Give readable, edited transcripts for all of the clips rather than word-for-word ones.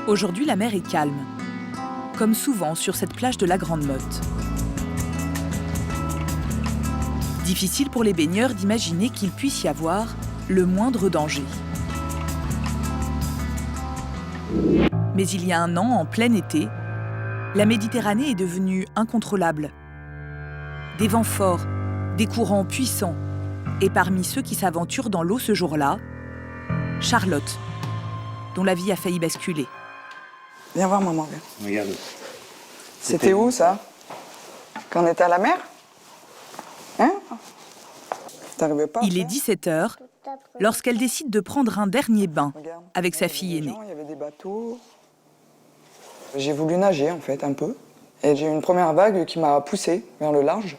Aujourd'hui, la mer est calme, comme souvent sur cette plage de la Grande Motte. Difficile pour les baigneurs d'imaginer qu'il puisse y avoir le moindre danger. Mais il y a un an, en plein été, la Méditerranée est devenue incontrôlable. Des vents forts, des courants puissants, et parmi ceux qui s'aventurent dans l'eau ce jour-là, Charlotte, dont la vie a failli basculer. Viens voir maman. Regarde. C'était où ça? Quand on était à la mer? Hein? T'arrivais pas? Il est 17h lorsqu'elle décide de prendre un dernier bain avec sa fille aînée. Il y avait des bateaux. J'ai voulu nager en fait un peu. Et j'ai eu une première vague qui m'a poussée vers le large.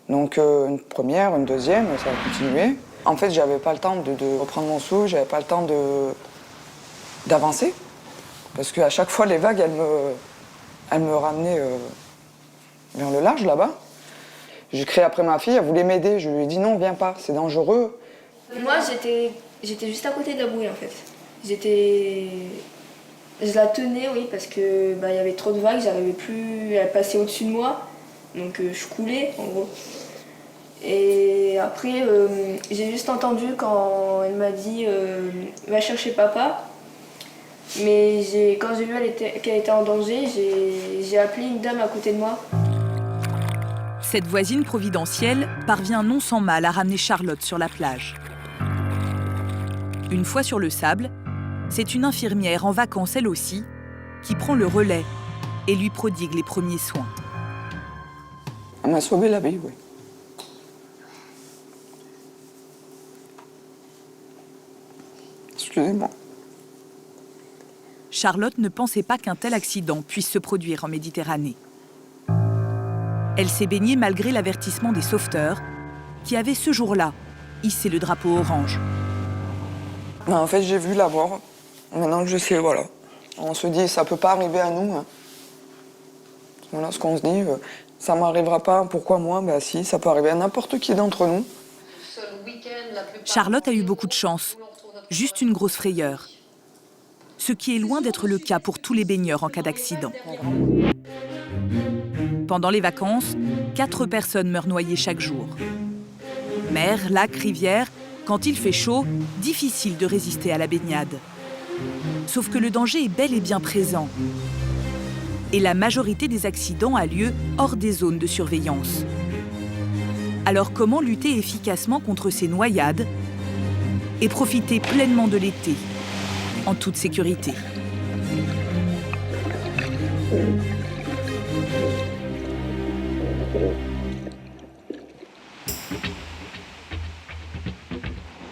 Donc une première, une deuxième, ça a continué. En fait, j'avais pas le temps de reprendre mon souffle, j'avais pas le temps d'avancer. Parce qu'à chaque fois, les vagues, elles me ramenaient vers le large, là-bas. J'ai crié après ma fille, elle voulait m'aider. Je lui ai dit non, viens pas, c'est dangereux. Moi, j'étais juste à côté de la bouée, en fait. Je la tenais, oui, parce que y avait trop de vagues, j'arrivais plus à passer au-dessus de moi. Donc je coulais, en gros. Et après, j'ai juste entendu quand elle m'a dit « va chercher papa ». Mais quand j'ai vu qu'elle était en danger, j'ai appelé une dame à côté de moi. Cette voisine providentielle parvient non sans mal à ramener Charlotte sur la plage. Une fois sur le sable, c'est une infirmière en vacances elle aussi qui prend le relais et lui prodigue les premiers soins. Elle m'a sauvé la vie, oui. Excusez-moi. Charlotte ne pensait pas qu'un tel accident puisse se produire en Méditerranée. Elle s'est baignée malgré l'avertissement des sauveteurs qui avaient ce jour-là hissé le drapeau orange. Ben, en fait, j'ai vu la mort. Maintenant que je sais, voilà. On se dit, ça peut pas arriver à nous. Hein. Voilà ce qu'on se dit. Ça m'arrivera pas, pourquoi moi? Ben si, ça peut arriver à n'importe qui d'entre nous. Charlotte a eu beaucoup de chance, juste une grosse frayeur. Ce qui est loin d'être le cas pour tous les baigneurs en cas d'accident. Pendant les vacances, 4 personnes meurent noyées chaque jour. Mer, lac, rivière, quand il fait chaud, difficile de résister à la baignade. Sauf que le danger est bel et bien présent. Et la majorité des accidents a lieu hors des zones de surveillance. Alors comment lutter efficacement contre ces noyades et profiter pleinement de l'été, en toute sécurité?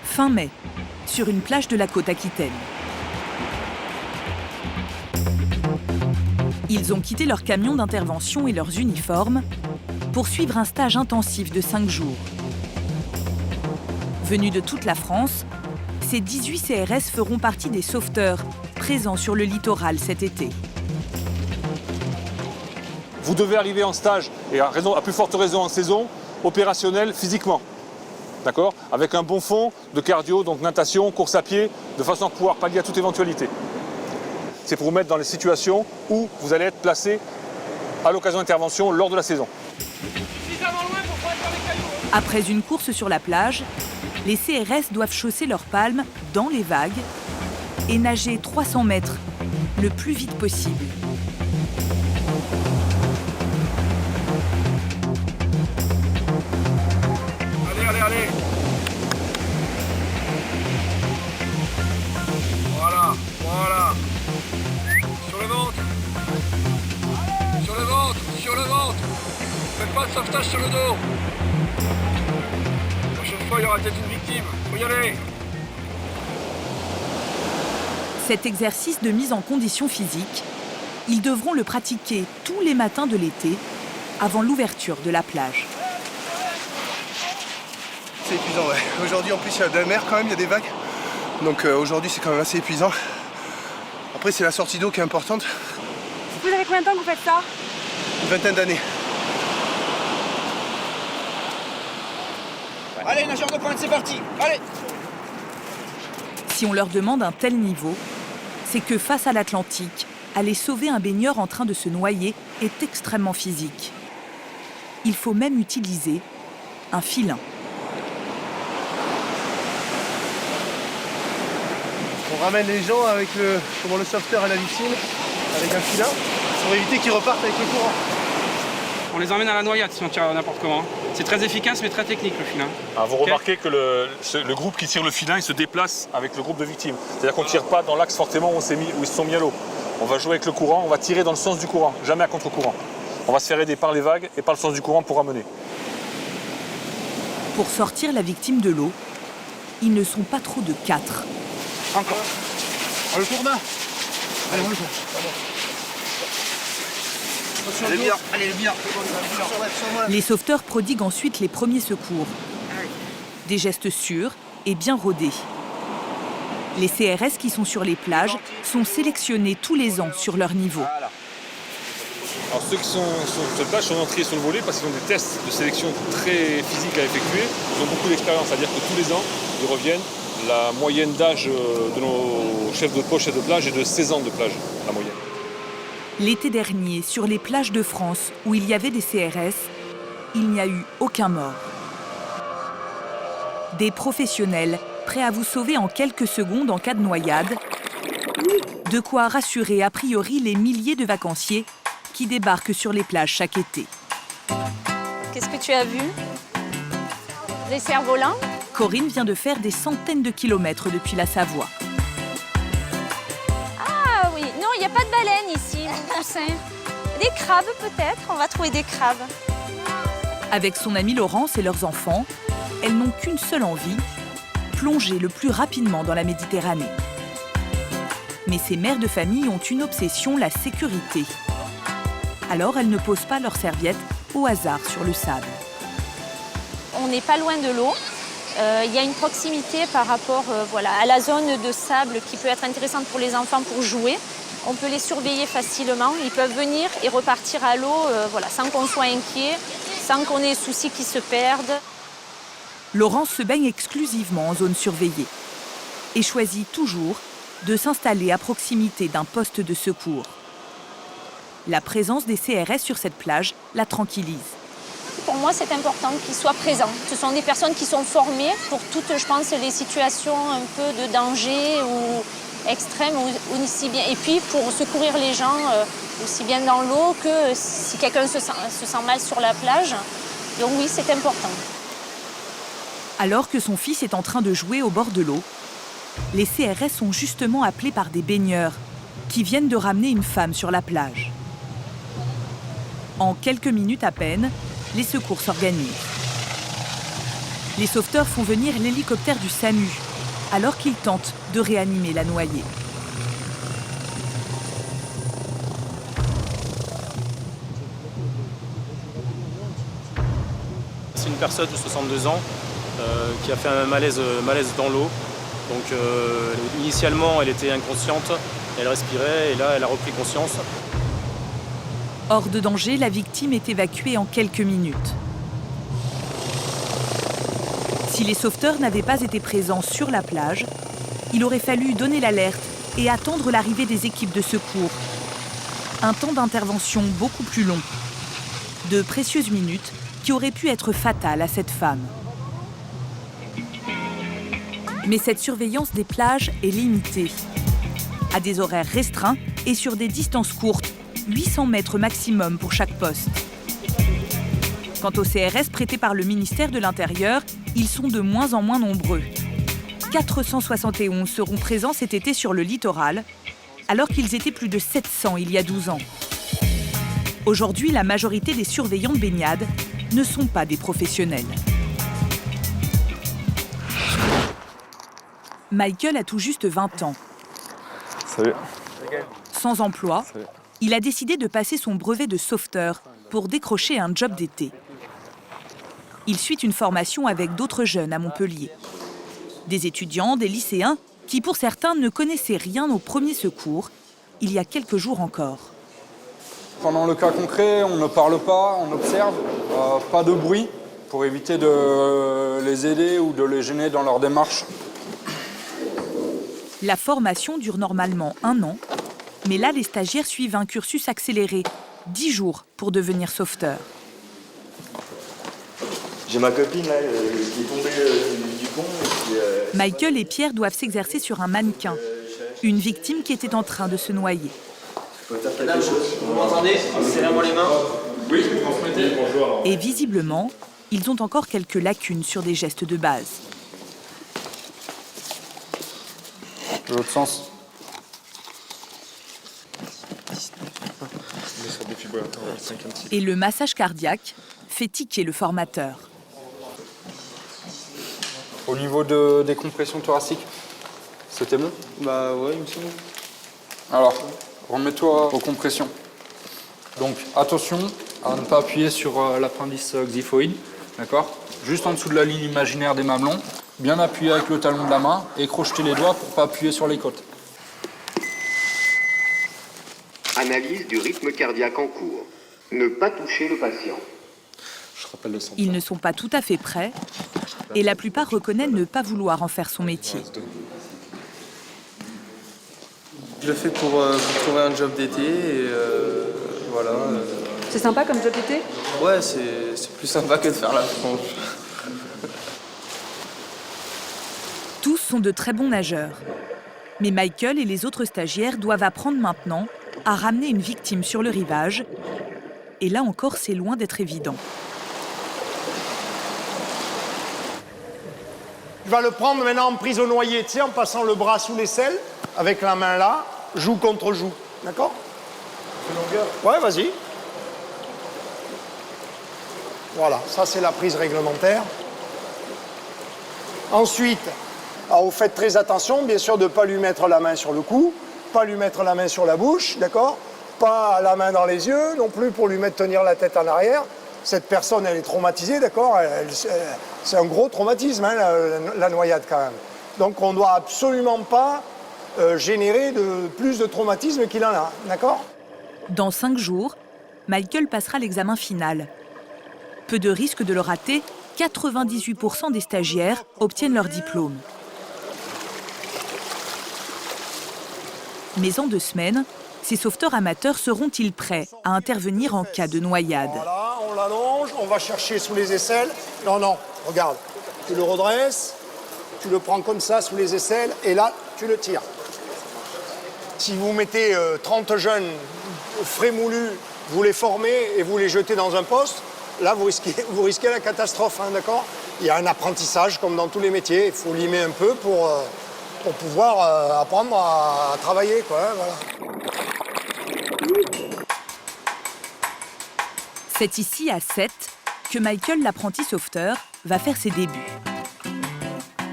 Fin mai, sur une plage de la côte aquitaine. Ils ont quitté leur camion d'intervention et leurs uniformes pour suivre un stage intensif de 5 jours. Venus de toute la France, ces 18 CRS feront partie des sauveteurs présents sur le littoral cet été. Vous devez arriver en stage, et à plus forte raison en saison, opérationnel physiquement. D'accord? Avec un bon fond de cardio, donc natation, course à pied, de façon à pouvoir pallier à toute éventualité. C'est pour vous mettre dans les situations où vous allez être placé à l'occasion d'intervention lors de la saison. Après une course sur la plage, les CRS doivent chausser leurs palmes dans les vagues et nager 300 mètres le plus vite possible. Allez. Voilà. Sur le ventre. Faites pas de sauvetage sur le dos. La prochaine fois, il y aura peut-être une victime. Faut y aller. Cet exercice de mise en condition physique, ils devront le pratiquer tous les matins de l'été, avant l'ouverture de la plage. C'est épuisant, ouais. Aujourd'hui, en plus, il y a de la mer quand même, il y a des vagues. Donc aujourd'hui, c'est quand même assez épuisant. Après, c'est la sortie d'eau qui est importante. Vous avez combien de temps que vous faites ça? Une vingtaine d'années. Allez, nageur de pointe, c'est parti. Allez. Si on leur demande un tel niveau, c'est que face à l'Atlantique, aller sauver un baigneur en train de se noyer est extrêmement physique. Il faut même utiliser un filin. On ramène les gens avec le sauveteur à la victime, avec un filin, pour éviter qu'ils repartent avec le courant. On les emmène à la noyade si on tire n'importe comment. C'est très efficace mais très technique le filin. Ah, vous remarquez que le groupe qui tire le filin, il se déplace avec le groupe de victimes. C'est-à-dire qu'on ne tire pas dans l'axe fortement où ils se sont mis à l'eau. On va jouer avec le courant, on va tirer dans le sens du courant, jamais à contre-courant. On va se faire aider par les vagues et par le sens du courant pour ramener. Pour sortir la victime de l'eau, ils ne sont pas trop de 4. Encore. On le tourne. Allez, on le tourne. Allez, bien, allez, bien. Les sauveteurs prodiguent ensuite les premiers secours. Des gestes sûrs et bien rodés. Les CRS qui sont sur les plages sont sélectionnés tous les ans sur leur niveau. Alors ceux qui sont sur cette plage sont entrés sur le volet parce qu'ils ont des tests de sélection très physiques à effectuer. Ils ont beaucoup d'expérience, c'est-à-dire que tous les ans, ils reviennent. La moyenne d'âge de nos chefs de poste, chefs de plage est de 16 ans de plage, la moyenne. L'été dernier, sur les plages de France où il y avait des CRS, il n'y a eu aucun mort. Des professionnels prêts à vous sauver en quelques secondes en cas de noyade. De quoi rassurer a priori les milliers de vacanciers qui débarquent sur les plages chaque été. Qu'est-ce que tu as vu? Des cerfs-volants? Corinne vient de faire des centaines de kilomètres depuis la Savoie. Ah oui, non, il n'y a pas de baleine ici, mon poussin. Des crabes peut-être, on va trouver des crabes. Avec son amie Laurence et leurs enfants, elles n'ont qu'une seule envie, plonger le plus rapidement dans la Méditerranée. Mais ces mères de famille ont une obsession, la sécurité. Alors elles ne posent pas leurs serviettes au hasard sur le sable. On n'est pas loin de l'eau. Il y a une proximité par rapport à la zone de sable qui peut être intéressante pour les enfants pour jouer. On peut les surveiller facilement. Ils peuvent venir et repartir à l'eau sans qu'on soit inquiet, sans qu'on ait soucis qu'ils se perdent. Laurence se baigne exclusivement en zone surveillée et choisit toujours de s'installer à proximité d'un poste de secours. La présence des CRS sur cette plage la tranquillise. Pour moi, c'est important qu'ils soient présents. Ce sont des personnes qui sont formées pour toutes, je pense, les situations un peu de danger ou extrêmes, ou aussi bien. Et puis pour secourir les gens aussi bien dans l'eau que si quelqu'un se sent mal sur la plage. Donc oui, c'est important. Alors que son fils est en train de jouer au bord de l'eau, les CRS sont justement appelés par des baigneurs qui viennent de ramener une femme sur la plage. En quelques minutes à peine, les secours s'organisent. Les sauveteurs font venir l'hélicoptère du SAMU alors qu'ils tentent de réanimer la noyée. C'est une personne de 62 ans qui a fait un malaise dans l'eau. Donc initialement, elle était inconsciente, elle respirait et là, elle a repris conscience. Hors de danger, la victime est évacuée en quelques minutes. Si les sauveteurs n'avaient pas été présents sur la plage, il aurait fallu donner l'alerte et attendre l'arrivée des équipes de secours. Un temps d'intervention beaucoup plus long. De précieuses minutes qui auraient pu être fatales à cette femme. Mais cette surveillance des plages est limitée. À des horaires restreints et sur des distances courtes, 800 mètres maximum pour chaque poste. Quant aux CRS prêtés par le ministère de l'Intérieur, ils sont de moins en moins nombreux. 471 seront présents cet été sur le littoral, alors qu'ils étaient plus de 700 il y a 12 ans. Aujourd'hui, la majorité des surveillants de baignade ne sont pas des professionnels. Michael a tout juste 20 ans. Salut. Sans emploi, Salut. Il a décidé de passer son brevet de sauveteur pour décrocher un job d'été. Il suit une formation avec d'autres jeunes à Montpellier. Des étudiants, des lycéens, qui pour certains ne connaissaient rien aux premiers secours, il y a quelques jours encore. Pendant le cas concret, on ne parle pas, on observe, pas de bruit, pour éviter de les aider ou de les gêner dans leur démarche. La formation dure normalement 1 an, mais là, les stagiaires suivent un cursus accéléré, 10 jours pour devenir sauveteur. J'ai ma copine là, qui est tombée du pont. Michael et Pierre doivent s'exercer sur un mannequin, une victime qui était en train de se noyer. Madame, vous m'entendez? Serrez-moi les mains. Oui, vous transmettez. Bonjour. Et visiblement, ils ont encore quelques lacunes sur des gestes de base. De l'autre sens. Et le massage cardiaque fait tiquer le formateur. Au niveau des compressions thoraciques, c'était bon? Bah ouais, il me semble. Alors, remets-toi aux compressions. Donc, attention à ne pas appuyer sur l'appendice xiphoïde, d'accord? Juste en dessous de la ligne imaginaire des mamelons, bien appuyer avec le talon de la main et crocheter les doigts pour ne pas appuyer sur les côtes. Analyse du rythme cardiaque en cours. Ne pas toucher le patient. Ils ne sont pas tout à fait prêts et la plupart reconnaissent ne pas vouloir en faire son métier. Je le fais pour trouver un job d'été et voilà. C'est sympa comme job d'été? Ouais, c'est plus sympa que de faire la plonge. Tous sont de très bons nageurs. Mais Michael et les autres stagiaires doivent apprendre maintenant à ramener une victime sur le rivage. Et là encore, c'est loin d'être évident. Tu vas le prendre maintenant en prise au noyer, tu sais, en passant le bras sous l'aisselle, avec la main là, joue contre joue. D'accord? Ouais, vas-y. Voilà, ça c'est la prise réglementaire. Ensuite, alors vous faites très attention, bien sûr, de ne pas lui mettre la main sur le cou, pas lui mettre la main sur la bouche, d'accord? Pas la main dans les yeux, non plus pour lui mettre tenir la tête en arrière. Cette personne, elle est traumatisée, d'accord? C'est un gros traumatisme, hein, la noyade, quand même. Donc, on ne doit absolument pas générer plus de traumatisme qu'il en a, d'accord? Dans 5 jours, Michael passera l'examen final. Peu de risque de le rater, 98% des stagiaires obtiennent leur diplôme. Mais en 2 semaines, ces sauveteurs amateurs seront-ils prêts à intervenir en cas de noyade? Voilà, on l'allonge, on va chercher sous les aisselles. Non, non, regarde, tu le redresses, tu le prends comme ça sous les aisselles, et là, tu le tires. Si vous mettez 30 jeunes frémoulus, vous les formez et vous les jetez dans un poste, là, vous risquez la catastrophe, hein, d'accord? Il y a un apprentissage, comme dans tous les métiers, il faut limer un peu pour pouvoir apprendre à travailler, quoi, hein, voilà. C'est ici, à Sète, que Michael, l'apprenti sauveteur, va faire ses débuts.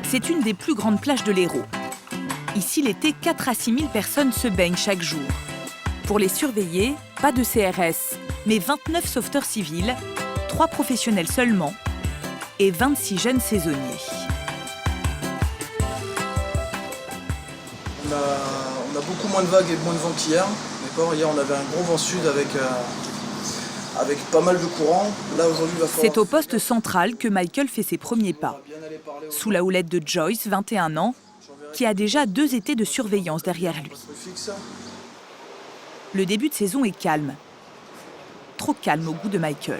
C'est une des plus grandes plages de l'Hérault. Ici, l'été, 4 à 6 000 personnes se baignent chaque jour. Pour les surveiller, pas de CRS, mais 29 sauveteurs civils, 3 professionnels seulement et 26 jeunes saisonniers. On a beaucoup moins de vagues et moins de vent qu'hier. Hier, on avait un gros vent sud avec pas mal de courant. Là, aujourd'hui, il va falloir... C'est au poste central que Michael fait ses premiers pas. Sous la houlette de Joyce, 21 ans, qui a déjà 2 étés de surveillance derrière lui. Le début de saison est calme. Trop calme au goût de Michael.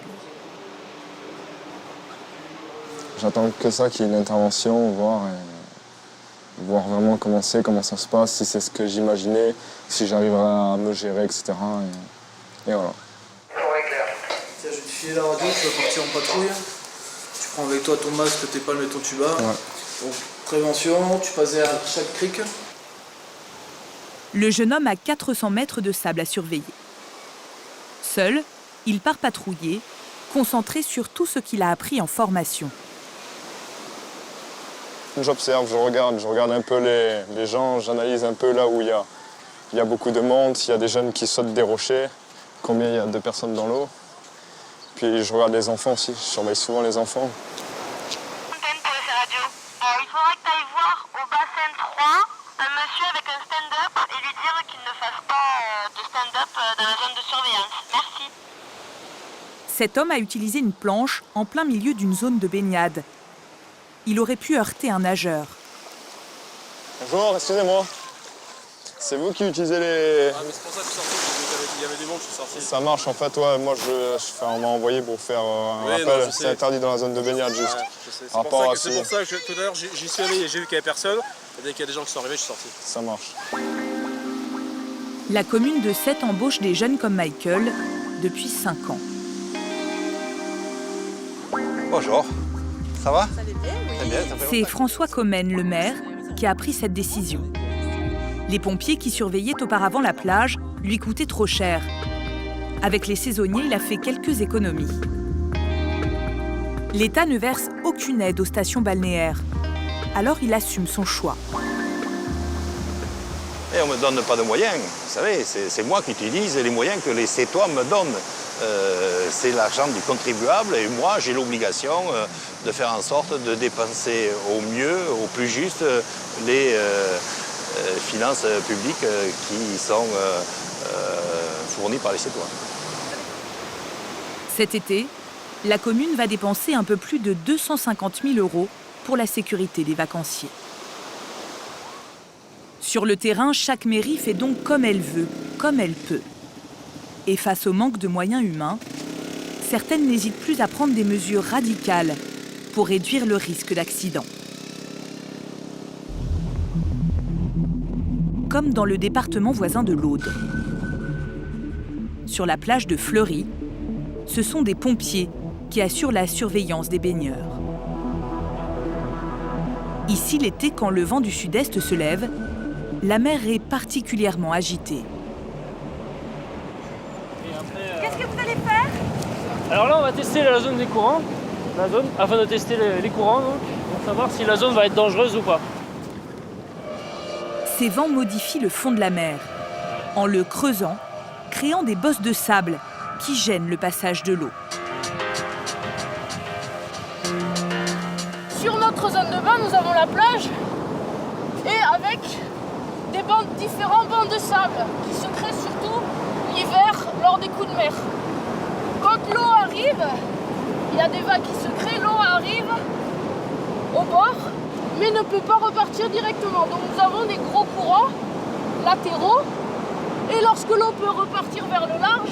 J'attends que ça, qu'il y ait une intervention, voir vraiment comment ça se passe, si c'est ce que j'imaginais, si j'arriverai à me gérer, etc. Et voilà. Tiens, je vais te filer la radio, tu vas partir en patrouille. Tu prends avec toi ton masque, tes palmes et ton tuba. Ouais. Donc, prévention, tu passes derrière chaque crique. Le jeune homme a 400 mètres de sable à surveiller. Seul, il part patrouiller, concentré sur tout ce qu'il a appris en formation. J'observe, je regarde un peu les gens, j'analyse un peu là où il y a beaucoup de monde, s'il y a des jeunes qui sautent des rochers, combien il y a de personnes dans l'eau. Puis je regarde les enfants aussi, je surveille souvent les enfants. Il faudra que tu ailles voir au bassin 3 un monsieur avec un stand-up et lui dire qu'il ne fasse pas de stand-up dans la zone de surveillance. Merci. Cet homme a utilisé une planche en plein milieu d'une zone de baignade. Il aurait pu heurter un nageur. Bonjour, excusez-moi. C'est vous qui utilisez les... Ah, mais c'est pour ça que je suis sorti, il y avait des monde, je suis sorti. Ça marche en fait, ouais. Moi, on m'a envoyé pour faire un rappel. C'est interdit dans la zone de baignade, juste. Ouais, je sais. C'est pour ça que tout à l'heure, j'y suis allé et j'ai vu qu'il n'y avait personne. Et dès qu'il y a des gens qui sont arrivés, je suis sorti. Ça marche. La commune de Sète embauche des jeunes comme Michael depuis 5 ans. Bonjour, ça va? Ça va bien, oui. Très bien, ça fait C'est longtemps. François Comène, le maire, qui a pris cette décision. Les pompiers qui surveillaient auparavant la plage lui coûtaient trop cher. Avec les saisonniers, il a fait quelques économies. L'État ne verse aucune aide aux stations balnéaires. Alors il assume son choix. Et on ne me donne pas de moyens, vous savez, c'est moi qui utilise les moyens que les Sétois me donnent. C'est l'argent du contribuable et moi j'ai l'obligation de faire en sorte de dépenser au mieux, au plus juste, les finances publiques qui sont fournies par les Sétois. Cet été, la commune va dépenser un peu plus de 250 000 € pour la sécurité des vacanciers. Sur le terrain, chaque mairie fait donc comme elle veut, comme elle peut. Et face au manque de moyens humains, certaines n'hésitent plus à prendre des mesures radicales pour réduire le risque d'accident. Comme dans le département voisin de l'Aude. Sur la plage de Fleury, ce sont des pompiers qui assurent la surveillance des baigneurs. Ici, l'été, quand le vent du sud-est se lève, la mer est particulièrement agitée. Qu'est-ce que vous allez faire? Alors là, on va tester la zone des courants, afin de tester les courants, donc, pour savoir si la zone va être dangereuse ou pas. Ces vents modifient le fond de la mer, en le creusant, créant des bosses de sable qui gênent le passage de l'eau. Sur notre zone de bain, nous avons la plage et avec différents bancs de sable qui se créent surtout l'hiver lors des coups de mer. Quand l'eau arrive, il y a des vagues qui se créent, l'eau arrive au bord mais ne peut pas repartir directement. Donc nous avons des gros courants latéraux et lorsque l'eau peut repartir vers le large,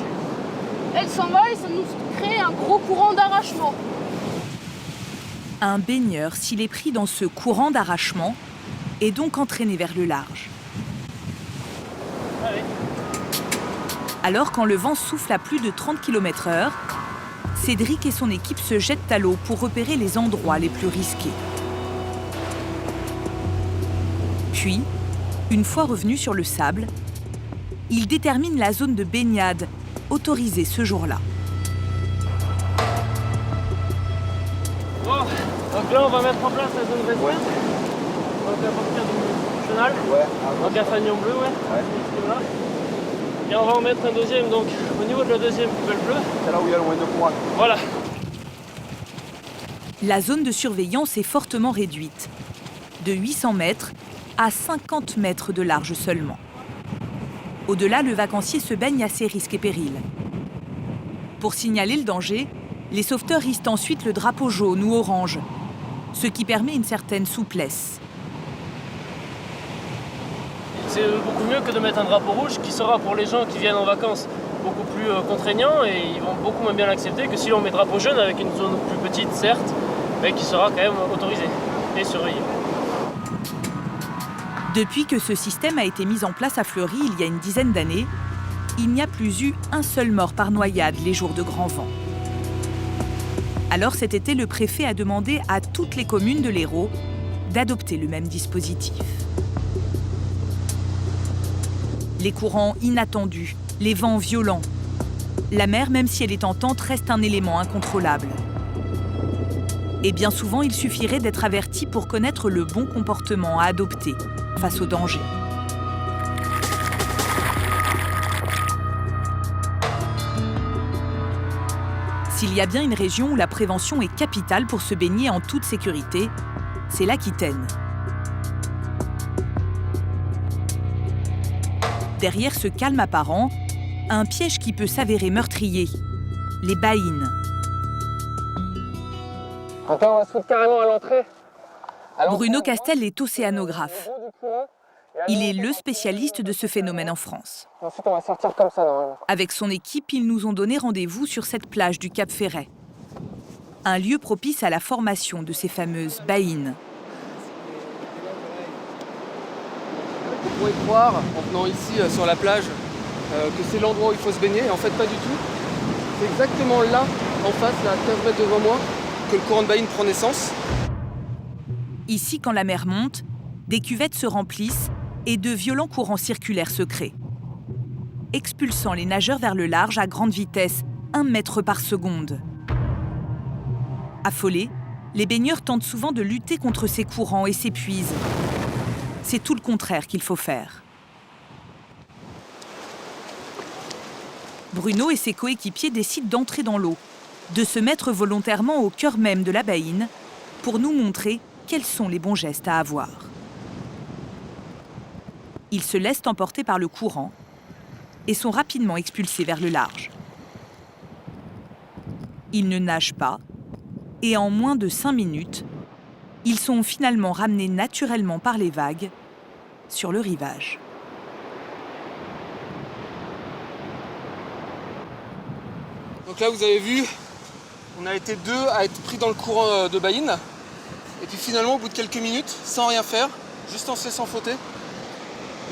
elle s'en va et ça nous crée un gros courant d'arrachement. Un baigneur, s'il est pris dans ce courant d'arrachement, est donc entraîné vers le large. Alors, quand le vent souffle à plus de 30 km/h, Cédric et son équipe se jettent à l'eau pour repérer les endroits les plus risqués. Puis, une fois revenus sur le sable, ils déterminent la zone de baignade autorisée ce jour-là. Bon, donc là on va mettre en place la zone restreinte. Donc à partir du chenal. Donc à fanion bleu, Là. Et on va en mettre un deuxième, donc au niveau de la deuxième poubelle bleue. C'est là où il y a le moins de courant. Voilà. La zone de surveillance est fortement réduite, de 800 mètres à 50 mètres de large seulement. Au-delà, le vacancier se baigne à ses risques et périls. Pour signaler le danger, les sauveteurs hissent ensuite le drapeau jaune ou orange, ce qui permet une certaine souplesse. C'est beaucoup mieux que de mettre un drapeau rouge qui sera pour les gens qui viennent en vacances beaucoup plus contraignant et ils vont beaucoup moins bien l'accepter que si on met drapeau jaune avec une zone plus petite, certes, mais qui sera quand même autorisée et surveillée. Depuis que ce système a été mis en place à Fleury il y a une dizaine d'années, il n'y a plus eu un seul mort par noyade les jours de grand vent. Alors cet été, le préfet a demandé à toutes les communes de l'Hérault d'adopter le même dispositif. Les courants inattendus, les vents violents. La mer, même si elle est tentante, reste un élément incontrôlable. Et bien souvent, il suffirait d'être averti pour connaître le bon comportement à adopter face au danger. S'il y a bien une région où la prévention est capitale pour se baigner en toute sécurité, c'est l'Aquitaine. Derrière ce calme apparent, un piège qui peut s'avérer meurtrier, les baïnes. Donc là, on va se foutre carrément à l'entrée. Bruno Castel est océanographe. Il est le spécialiste de ce phénomène en France. Ensuite, on va sortir comme ça, normalement. Avec son équipe, ils nous ont donné rendez-vous sur cette plage du Cap Ferret. Un lieu propice à la formation de ces fameuses baïnes. Vous pourrez croire, en venant ici sur la plage, que c'est l'endroit où il faut se baigner. En fait, pas du tout. C'est exactement là, en face, là, à 15 mètres devant moi, que le courant de baïne prend naissance. Ici, quand la mer monte, des cuvettes se remplissent et de violents courants circulaires se créent, expulsant les nageurs vers le large à grande vitesse, 1 mètre par seconde. Affolés, les baigneurs tentent souvent de lutter contre ces courants et s'épuisent. C'est tout le contraire qu'il faut faire. Bruno et ses coéquipiers décident d'entrer dans l'eau, de se mettre volontairement au cœur même de la baïne pour nous montrer quels sont les bons gestes à avoir. Ils se laissent emporter par le courant et sont rapidement expulsés vers le large. Ils ne nagent pas et en moins de 5 minutes, ils sont finalement ramenés naturellement par les vagues sur le rivage. Donc là, vous avez vu, on a été 2 à être pris dans le courant de baïne. Et puis finalement, au bout de quelques minutes, sans rien faire, juste en se laissant flotter,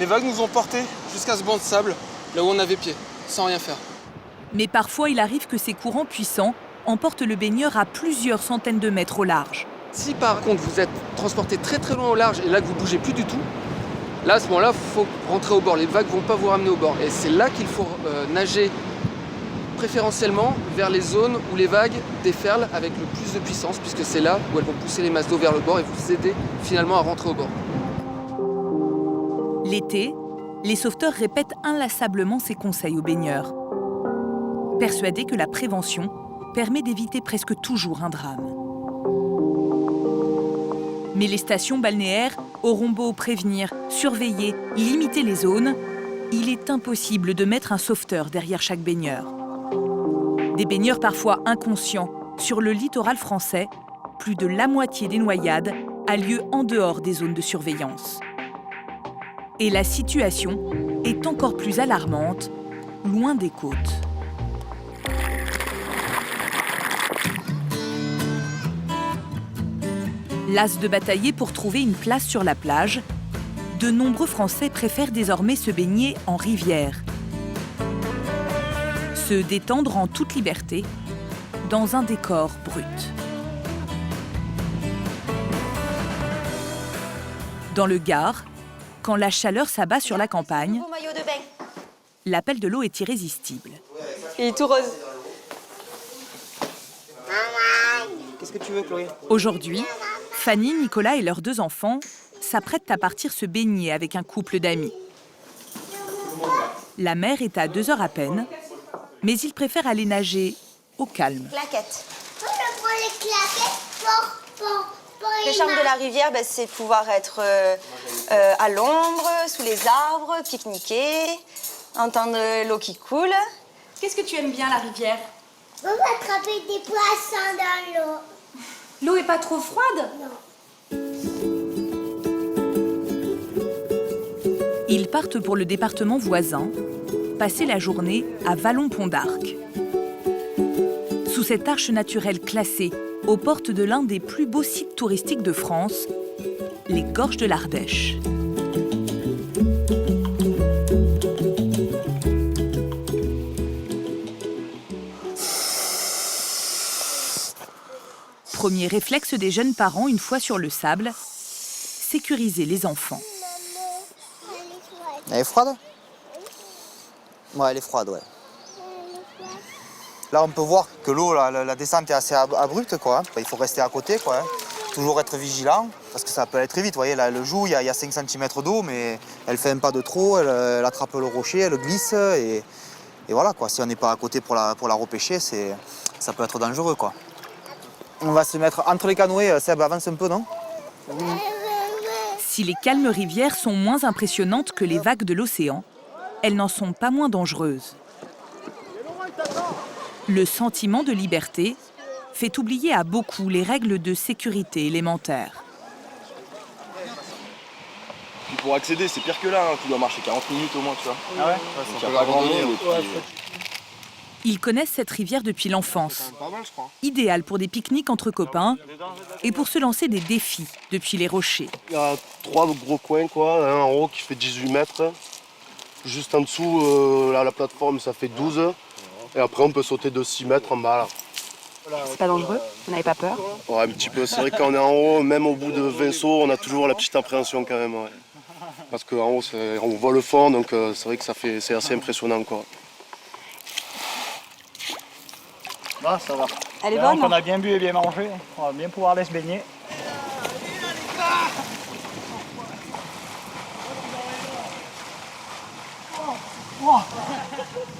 les vagues nous ont portés jusqu'à ce banc de sable, là où on avait pied, sans rien faire. Mais parfois, il arrive que ces courants puissants emportent le baigneur à plusieurs centaines de mètres au large. Si par contre vous êtes transporté très très loin au large et là que vous ne bougez plus du tout, là à ce moment-là, il faut rentrer au bord. Les vagues ne vont pas vous ramener au bord. Et c'est là qu'il faut nager préférentiellement vers les zones où les vagues déferlent avec le plus de puissance, puisque c'est là où elles vont pousser les masses d'eau vers le bord et vous aider finalement à rentrer au bord. L'été, les sauveteurs répètent inlassablement ces conseils aux baigneurs, persuadés que la prévention permet d'éviter presque toujours un drame. Mais les stations balnéaires auront beau prévenir, surveiller, limiter les zones, il est impossible de mettre un sauveteur derrière chaque baigneur. Des baigneurs parfois inconscients, sur le littoral français, plus de la moitié des noyades a lieu en dehors des zones de surveillance. Et la situation est encore plus alarmante, loin des côtes. Las de batailler pour trouver une place sur la plage, de nombreux Français préfèrent désormais se baigner en rivière. Se détendre en toute liberté, dans un décor brut. Dans le Gard, quand la chaleur s'abat sur la campagne, l'appel de l'eau est irrésistible. Il est tout rose. Qu'est-ce que tu veux, Chloé? Aujourd'hui, Fanny, Nicolas et leurs 2 enfants s'apprêtent à partir se baigner avec un couple d'amis. La mer est à 2 heures à peine, mais ils préfèrent aller nager au calme. Claquettes. Le charme de la rivière, c'est pouvoir être à l'ombre, sous les arbres, pique-niquer, entendre l'eau qui coule. Qu'est-ce que tu aimes bien, la rivière? On va attraper des poissons dans l'eau. L'eau est pas trop froide? Non. Ils partent pour le département voisin, passer la journée à Vallon-Pont d'Arc. Sous cette arche naturelle classée, aux portes de l'un des plus beaux sites touristiques de France, les Gorges de l'Ardèche. Premier réflexe des jeunes parents une fois sur le sable, sécuriser les enfants. Elle est froide? Ouais, elle est froide, ouais. Là, on peut voir que l'eau, la descente est assez abrupte, quoi. Il faut rester à côté, quoi. Toujours être vigilant, parce que ça peut aller très vite. Vous voyez, là, elle joue, il y a 5 cm d'eau, mais elle fait un pas de trop, elle attrape le rocher, elle glisse, et voilà, quoi. Si on n'est pas à côté pour la repêcher, ça peut être dangereux, quoi. On va se mettre entre les canoës. Seb, avance un peu, non? Si les calmes rivières sont moins impressionnantes que les vagues de l'océan, elles n'en sont pas moins dangereuses. Le sentiment de liberté fait oublier à beaucoup les règles de sécurité élémentaires. Puis pour accéder, c'est pire que là, hein. Tu dois marcher 40 minutes au moins, tu vois. Ah ouais, Donc, il y a pas grand monde. Et puis, Ils connaissent cette rivière depuis l'enfance. Idéal pour des pique-niques entre copains et pour se lancer des défis depuis les rochers. il y a 3 gros coins, quoi. Un en haut qui fait 18 mètres. Juste en dessous, là, la plateforme, ça fait 12. Et après, on peut sauter de 6 mètres en bas, là. C'est pas dangereux? Vous n'avez pas peur? Ouais, un petit peu. C'est vrai qu'on est en haut, même au bout de 20 sauts, on a toujours la petite appréhension quand même. Ouais. Parce qu'en haut, on voit le fond, donc c'est vrai que c'est assez impressionnant, quoi. Bah, ça va. Elle est Maintenant bonne? qu'on a bien bu et bien mangé, on va bien pouvoir aller se baigner.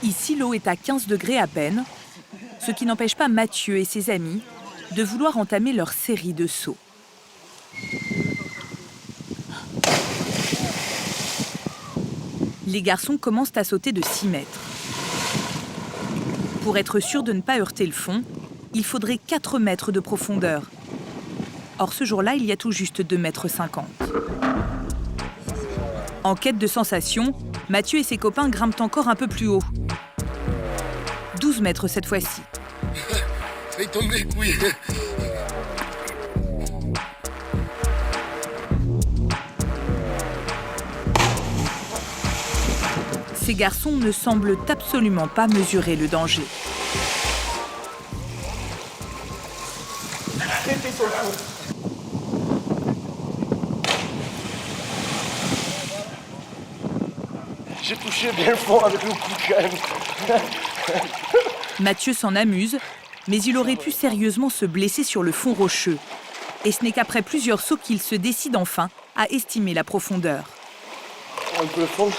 Ici, l'eau est à 15 degrés à peine, ce qui n'empêche pas Mathieu et ses amis de vouloir entamer leur série de sauts. Les garçons commencent à sauter de 6 mètres. Pour être sûr de ne pas heurter le fond, il faudrait 4 mètres de profondeur. Or, ce jour-là, il y a tout juste 2,50 mètres. En quête de sensations, Mathieu et ses copains grimpent encore un peu plus haut. 12 mètres cette fois-ci. Failli tomber, couille. Ces garçons ne semblent absolument pas mesurer le danger. J'ai touché bien le fond avec le coup quand même. Mathieu s'en amuse, mais il aurait pu sérieusement se blesser sur le fond rocheux. Et ce n'est qu'après plusieurs sauts qu'il se décide enfin à estimer la profondeur. Un peu le fond.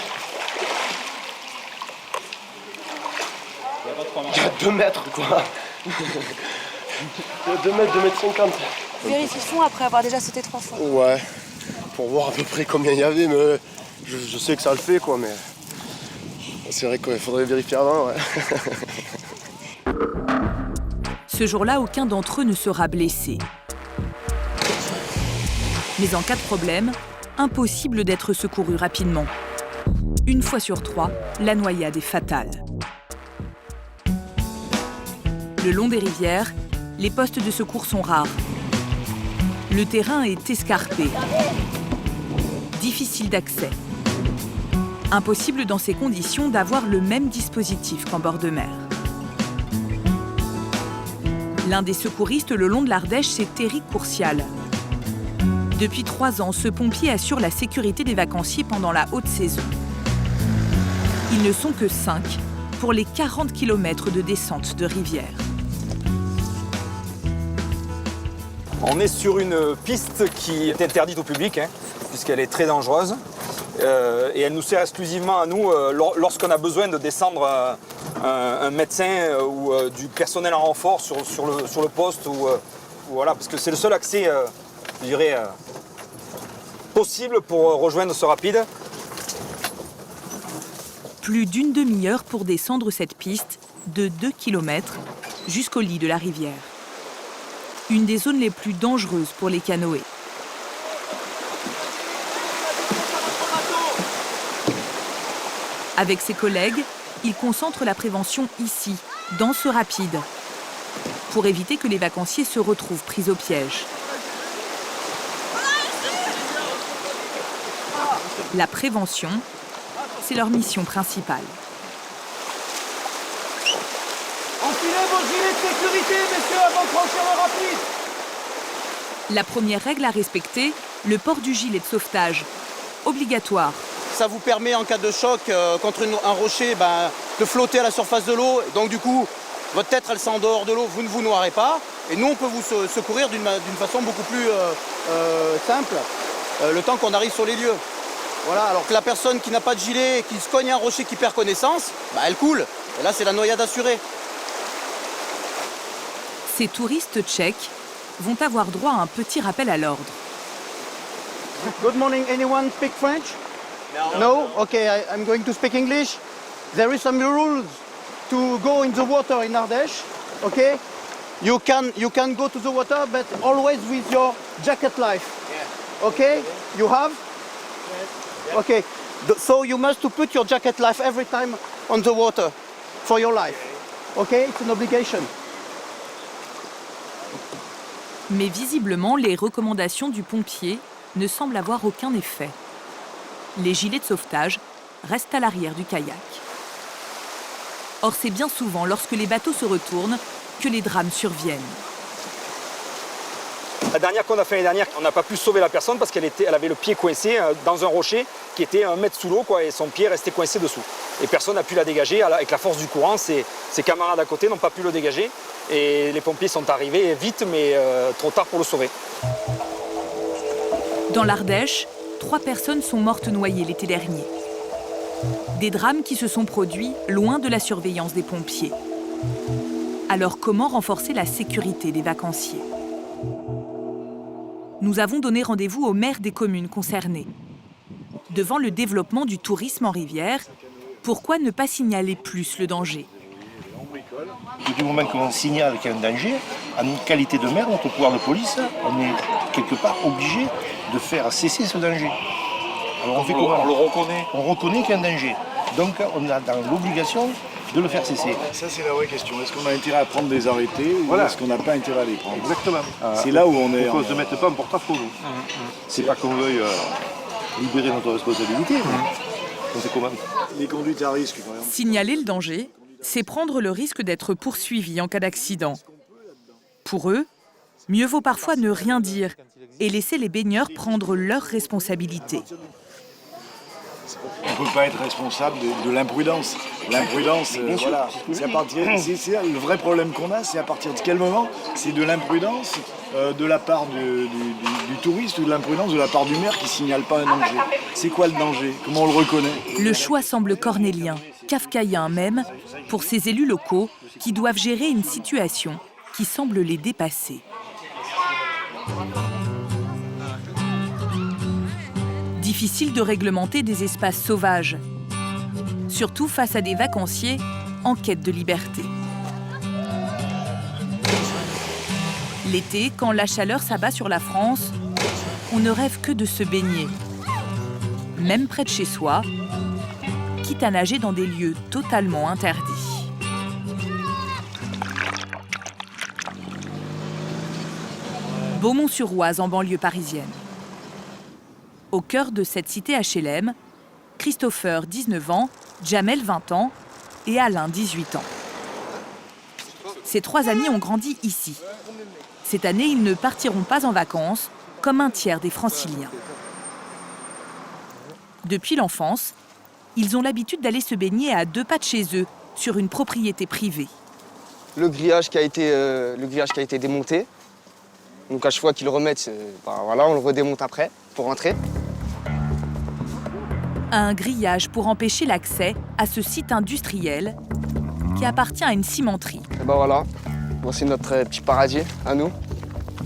Il y a 2 mètres, quoi. Il y a 2 mètres, 2 mètres 50. Vérifie le fond après avoir déjà sauté 3 fois. Ouais, pour voir à peu près combien il y avait, mais je sais que ça le fait, quoi, mais c'est vrai qu'il faudrait vérifier avant, ouais. Ce jour-là, aucun d'entre eux ne sera blessé. Mais en cas de problème, impossible d'être secouru rapidement. 1 fois sur 3, la noyade est fatale. Le long des rivières, les postes de secours sont rares. Le terrain est escarpé, difficile d'accès. Impossible dans ces conditions d'avoir le même dispositif qu'en bord de mer. L'un des secouristes le long de l'Ardèche, c'est Éric Courcial. Depuis 3 ans, ce pompier assure la sécurité des vacanciers pendant la haute saison. Ils ne sont que 5 pour les 40 km de descente de rivière. On est sur une piste qui est interdite au public, hein, puisqu'elle est très dangereuse. Et elle nous sert exclusivement à nous lorsqu'on a besoin de descendre un médecin ou du personnel en renfort sur le poste. Voilà, parce que c'est le seul accès, je dirais, possible pour rejoindre ce rapide. Plus d'1 demi-heure pour descendre cette piste de 2 km jusqu'au lit de la rivière. Une des zones les plus dangereuses pour les canoës. Avec ses collègues, il concentre la prévention ici, dans ce rapide, pour éviter que les vacanciers se retrouvent pris au piège. La prévention, c'est leur mission principale. Enfilez vos gilets de sécurité, messieurs, avant de franchir le rapide. La première règle à respecter, le port du gilet de sauvetage, obligatoire. Ça vous permet en cas de choc contre un rocher de flotter à la surface de l'eau. Donc du coup, votre tête elle sent en dehors de l'eau, vous ne vous noierez pas. Et nous on peut vous secourir d'une façon beaucoup plus simple, le temps qu'on arrive sur les lieux. Voilà, alors que la personne qui n'a pas de gilet et qui se cogne un rocher qui perd connaissance, elle coule. Et là c'est la noyade assurée. Ces touristes tchèques vont avoir droit à un petit rappel à l'ordre. Good morning, anyone speak French? No? Okay, I'm going to speak English. There is some rules to go in the water in Ardèche, okay? You can go to the water, but always with your jacket life. Okay? You have? Yes. Okay. So you must put your jacket life every time on the water for your life. Okay, it's an obligation. Mais visiblement, les recommandations du pompier ne semblent avoir aucun effet. Les gilets de sauvetage restent à l'arrière du kayak. Or, c'est bien souvent lorsque les bateaux se retournent que les drames surviennent. La dernière qu'on a fait l'année dernière, on n'a pas pu sauver la personne parce qu'elle avait le pied coincé dans un rocher qui était 1 mètre sous l'eau, quoi, et son pied restait coincé dessous. Et personne n'a pu la dégager. Avec la force du courant, ses camarades à côté n'ont pas pu le dégager. Et les pompiers sont arrivés vite, mais trop tard pour le sauver. Dans l'Ardèche, 3 personnes sont mortes noyées l'été dernier. Des drames qui se sont produits loin de la surveillance des pompiers. Alors comment renforcer la sécurité des vacanciers ? Nous avons donné rendez-vous aux maires des communes concernées. Devant le développement du tourisme en rivière, pourquoi ne pas signaler plus le danger ? Du moment qu'on signale qu'il y a un danger, en qualité de maire, notre pouvoir de police, on est quelque part obligé de faire cesser ce danger. Alors on fait comment ? On le reconnaît. On reconnaît qu'il y a un danger. Donc on a dans l'obligation de le faire cesser. Ça c'est la vraie question. Est-ce qu'on a intérêt à prendre des arrêtés ou est-ce qu'on n'a pas intérêt à les prendre ? Exactement. C'est là où on est. Pour qu'on ne se mette pas en porte-à-faux. C'est pas qu'on veuille libérer notre responsabilité. On fait comment ? Les conduites à risque quand même. Signaler le danger, c'est prendre le risque d'être poursuivi en cas d'accident. Pour eux, mieux vaut parfois ne rien dire et laisser les baigneurs prendre leurs responsabilités. On ne peut pas être responsable de l'imprudence. L'imprudence, voilà. Le vrai problème qu'on a, c'est à partir de quel moment c'est de l'imprudence de la part du touriste ou de l'imprudence de la part du maire qui ne signale pas un danger. C'est quoi le danger ? Comment on le reconnaît ? Le choix semble cornélien, kafkaïen même, pour ces élus locaux qui doivent gérer une situation qui semble les dépasser. Difficile de réglementer des espaces sauvages, surtout face à des vacanciers en quête de liberté. L'été, quand la chaleur s'abat sur la France, on ne rêve que de se baigner, même près de chez soi, quitte à nager dans des lieux totalement interdits. Beaumont-sur-Oise, en banlieue parisienne. Au cœur de cette cité HLM, Christopher, 19 ans, Jamel, 20 ans et Alain, 18 ans. Ces 3 amis ont grandi ici. Cette année, ils ne partiront pas en vacances, comme un tiers des Franciliens. Depuis l'enfance, ils ont l'habitude d'aller se baigner à 2 pas de chez eux, sur une propriété privée. Le grillage qui a été démonté. Donc à chaque fois qu'ils le remettent, voilà, on le redémonte après pour rentrer. Un grillage pour empêcher l'accès à ce site industriel qui appartient à une cimenterie. Et ben voilà, voici notre petit paradis à nous,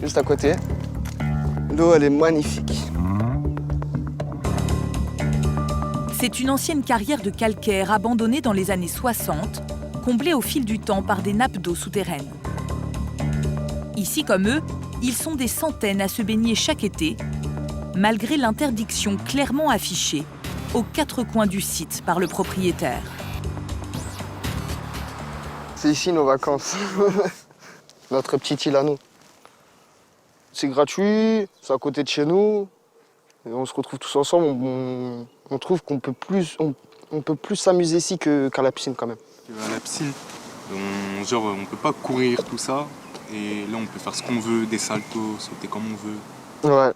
juste à côté. L'eau, elle est magnifique. C'est une ancienne carrière de calcaire abandonnée dans les années 60, comblée au fil du temps par des nappes d'eau souterraines. Ici, comme eux, ils sont des centaines à se baigner chaque été, malgré l'interdiction clairement affichée aux 4 coins du site par le propriétaire. C'est ici nos vacances. Notre petite île à nous. C'est gratuit, c'est à côté de chez nous. Et on se retrouve tous ensemble. On trouve qu'on peut plus s'amuser ici qu'à la piscine quand même. À la piscine, on peut pas courir tout ça. Et là, on peut faire ce qu'on veut, des saltos, sauter comme on veut. Ouais.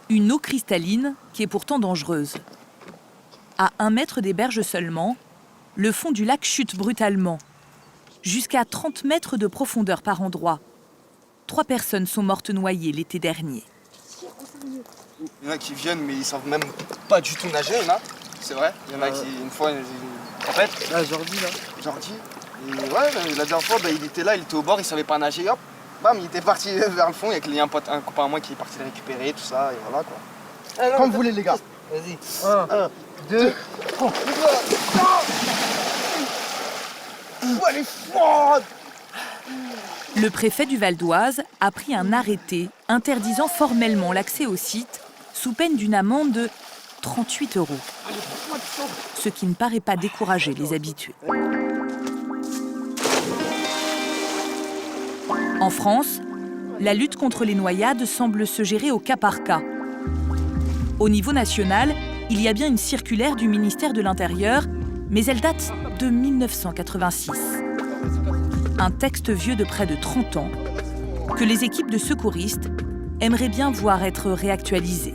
Une eau cristalline qui est pourtant dangereuse. À 1 mètre des berges seulement, le fond du lac chute brutalement. Jusqu'à 30 mètres de profondeur par endroit. 3 personnes sont mortes noyées l'été dernier. Il y en a qui viennent, mais ils savent même pas du tout nager, il y en a. C'est vrai. Il y en a qui, une fois, en fait. Là, Jordi, là. Jordi. Et ouais, la dernière fois, il était là, il était au bord, il savait pas nager, hop, bam, il était parti vers le fond, il y a un copain à moi qui est parti le récupérer, tout ça, et voilà quoi. Comme vous voulez, les gars. Vas-y. 1, 2, 3. Elle est forte. Le préfet du Val d'Oise a pris un arrêté interdisant formellement l'accès au site sous peine d'une amende de 38 €. Ce qui ne paraît pas décourager les habitués. En France, la lutte contre les noyades semble se gérer au cas par cas. Au niveau national, il y a bien une circulaire du ministère de l'Intérieur, mais elle date de 1986. Un texte vieux de près de 30 ans que les équipes de secouristes aimeraient bien voir être réactualisé.